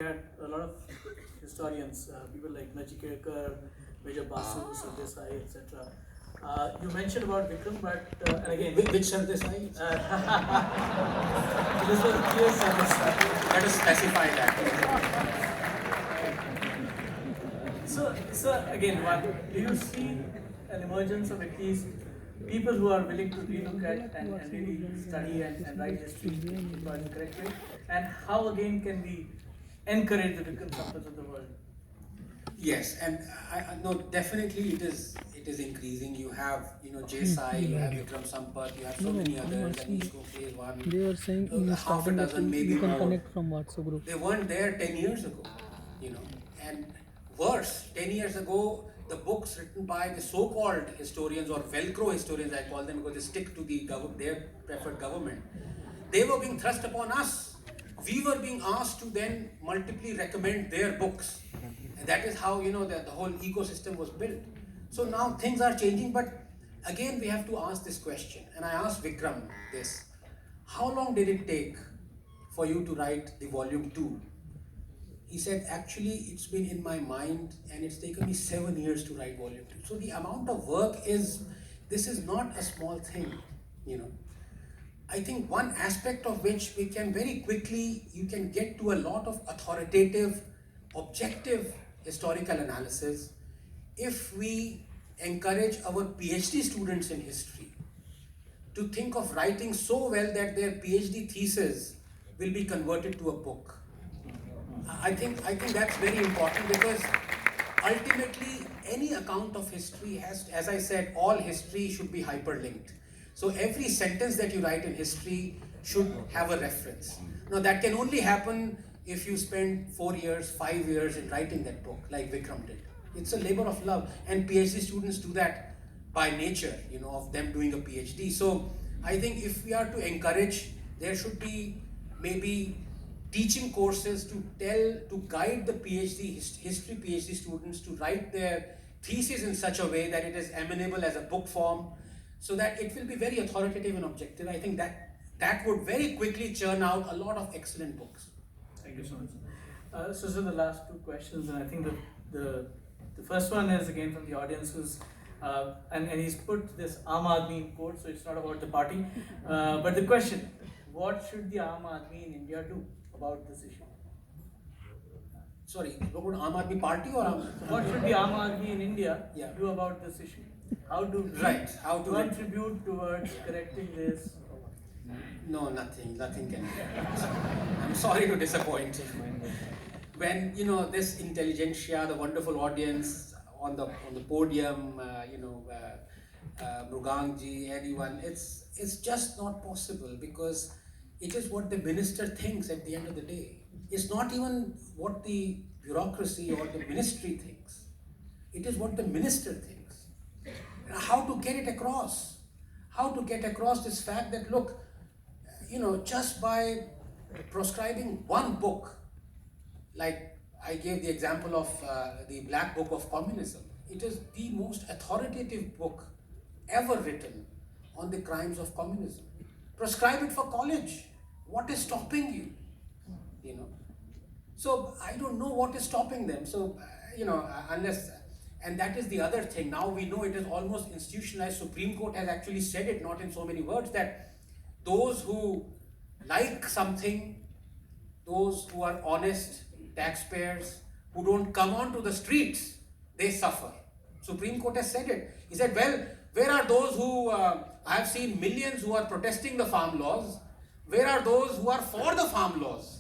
had a lot of historians, people like Nachikekar, Major Basu, Sardesai, etc. You mentioned about Vikram, but and again, Which Sardesai? this was P.S. Sardesai. Let us specify that. So again, do you see an emergence of at least people who are willing to relook at and really study and write history in the correct way? And how again can we encourage the Vikram Sampaths of the world? Yes, and I no, definitely it is increasing. You have J-Sai, you have Vikram Sampath, you have so many others, and each phase one. They were saying in half a starting that dozen, maybe you can more. connect from WhatsApp group. They weren't there 10 years ago, and worse, 10 years ago, the books written by the so-called historians or Velcro historians, I call them, because they stick to their preferred government. They were being thrust upon us. We were being asked to then multiply recommend their books. And that is how, the whole ecosystem was built. So now things are changing, but again, we have to ask this question. And I asked Vikram this. How long did it take for you to write the volume 2? He said, actually, it's been in my mind and it's taken me 7 years to write volume 2. So the amount of work this is not a small thing, I think one aspect of which we can very quickly, you can get to a lot of authoritative, objective historical analysis if we encourage our PhD students in history to think of writing so well that their PhD thesis will be converted to a book. I think that's very important, because ultimately any account of history has, as I said, all history should be hyperlinked. So every sentence that you write in history should have a reference. Now that can only happen if you spend 4 years, 5 years in writing that book, like Vikram did. It's a labor of love, and PhD students do that by nature, of them doing a PhD. So I think if we are to encourage, there should be maybe teaching courses to guide the history PhD students to write their thesis in such a way that it is amenable as a book form, so that it will be very authoritative and objective. I think that would very quickly churn out a lot of excellent books. Thank you so much. So the last two questions, and I think the first one is again from the audience, who's and he's put this Aam Aadmi in quote, so it's not about the party, but the question: what should the Aam Aadmi in India do about this issue? Sorry, about Aam Aadmi Party or what should the Aam Aadmi in India do about this issue? How to contribute towards correcting this? No, nothing can be done. I'm sorry to disappoint. When this intelligentsia, the wonderful audience on the podium, Mrugangji, anyone, it's just not possible, because it is what the minister thinks at the end of the day. It's not even what the bureaucracy or the ministry thinks. It is what the minister thinks. How to get it across? How to get across this fact that, look, just by proscribing one book, like I gave the example of the Black Book of Communism, it is the most authoritative book ever written on the crimes of communism. Proscribe it for college. What is stopping you? So I don't know what is stopping them. So, unless, and that is the other thing. Now we know it is almost institutionalized. Supreme Court has actually said it, not in so many words, that those who like something, those who are honest taxpayers, who don't come onto the streets, they suffer. Supreme Court has said it. He said, well, where are those who, I have seen millions who are protesting the farm laws. Where are those who are for the farm laws?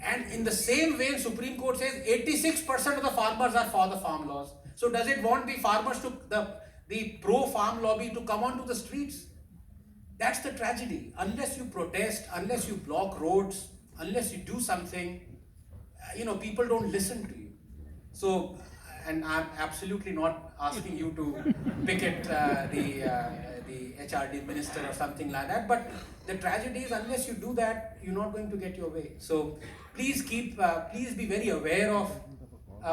And in the same way, Supreme Court says 86% of the farmers are for the farm laws. So does it want the farmers the pro-farm lobby to come onto the streets? That's the tragedy. Unless you protest, unless you block roads, unless you do something, people don't listen to you. So, and I'm absolutely not asking you to picket the HRD minister or something like that, but the tragedy is, unless you do that, you're not going to get your way. So please be very aware of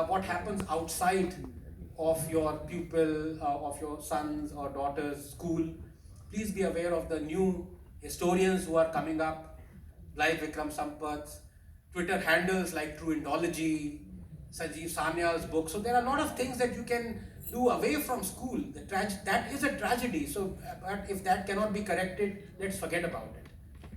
what happens outside of your pupil, of your son's or daughter's school. Please be aware of the new historians who are coming up, like Vikram Sampath, Twitter handles like True Indology, Sanjeev Sanyal's book. So there are a lot of things that you can do away from school. That is a tragedy. So, but if that cannot be corrected, let's forget about it.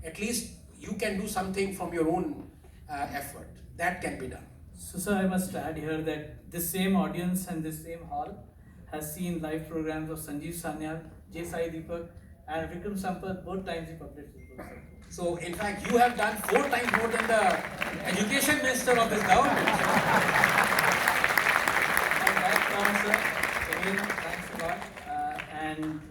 At least you can do something from your own effort. That can be done. So, sir, I must add here that this same audience and this same hall has seen live programs of Sanjeev Sanyal, J. Sai Deepak, and Vikram Sampath. Both times he published his book. So, in fact, you have done 4 times more than the education minister of this government. And that comes, sir. Again, thanks a lot. And